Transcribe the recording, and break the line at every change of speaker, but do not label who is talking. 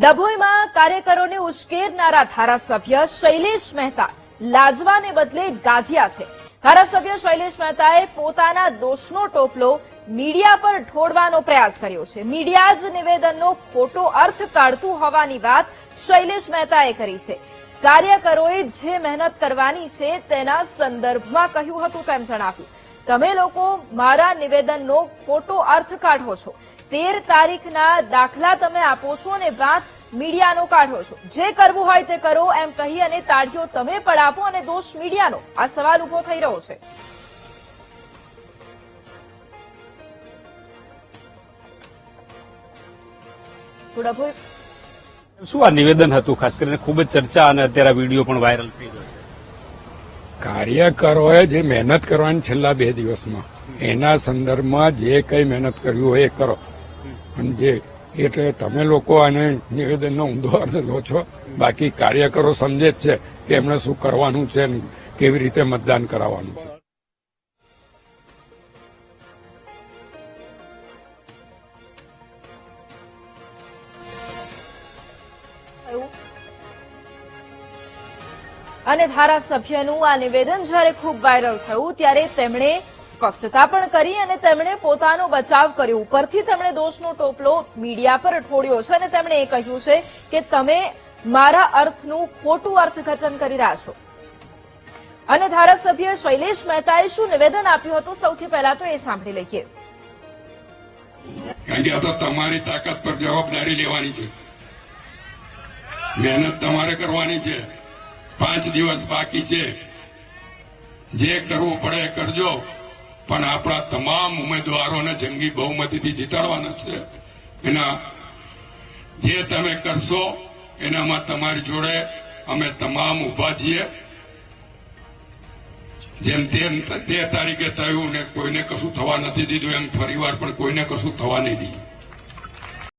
ડભોઈમાં કાર્યકરોને ઉશ્કેરનારા ધારાસભ્ય શૈલેષ મહેતા લાજવાને બદલે ગાજ્યા છે। ધારાસભ્ય શૈલેષ મહેતાએ પોતાના દોષનો ટોપલો મીડિયા પર ઢોળવાનો પ્રયાસ કર્યો છે। મીડિયા જ નિવેદનનો ખોટો અર્થ કાઢતું હોવાની વાત શૈલેષ મહેતાએ કરી છે। કાર્યકરોએ જે મહેનત કરવાની છે તેના સંદર્ભમાં કહ્યું હતું તેમ જણાવ્યું। તમે લોકો મારા નિવેદનનો ખોટો અર્થ કાઢો છો। 13 તારીખના દાખલા તમે આપો છો અને વાત મીડિયાનો કાઢો છો। જે કરવું હોય તે કરો એમ કહી અને તાળીઓ તમે પડાવો અને દોષ મીડિયાનો આ સવાલ ઉભો થઈ રહ્યો છે।
શું આ નિવેદન હતું? ખાસ કરીને ખૂબ જ ચર્ચા અને અત્યારે વિડીયો પણ વાયરલ થઈ ગયો છે।
કાર્યકરોએ જે મહેનત કરવાની છેલ્લા 2 દિવસમાં એના સંદર્ભમાં જે કઈ મહેનત કર્યું હોય એ કરો, અને જે એટલે તમે લોકો આને નિવેદનનો ઊંધો અર્થ લો છો। બાકી કાર્યકરો સમજે જ છે કે એમણે શું કરવાનું છે, કેવી રીતે મતદાન કરાવવાનું છે।
અને ધારાસભ્યનું આ નિવેદન જ્યારે ખૂબ વાયરલ થયું ત્યારે તેમણે સ્પષ્ટતા પણ કરી અને તેમણે પોતાનો બચાવ કર્યો। ઉપરથી તેમણે દોષનો ટોપલો મીડિયા પર ઢોળ્યો છે અને તેમણે એ કહ્યું છે કે તમે મારા અર્થનું ખોટું અર્થઘટન કરી રહ્યા છો। અને ધારાસભ્ય શૈલેષ મહેતાએ શું નિવેદન આપ્યું હતું સૌથી પહેલા તો એ સાંભળી લઈએ।
કારણ કે આ તો તમારી તાકાત પર જવાબદારી લેવાની છે, મહેનત તમારે કરવાની છે। 5 દિવસ બાકી છે, જે કરવું પડે એ કરજો, પણ આપણા તમામ ઉમેદવારોને જંગી બહુમતીથી જીતાડવાના છે। એના જે તમે કરશો એનામાં તમારી જોડે અમે તમામ ઉભા છીએ। જેમ 13 તારીખે થયું ને કોઈને કશું થવા નથી દીધું, એમ ફરીવાર પણ કોઈને કશું થવા નહીં દીધું।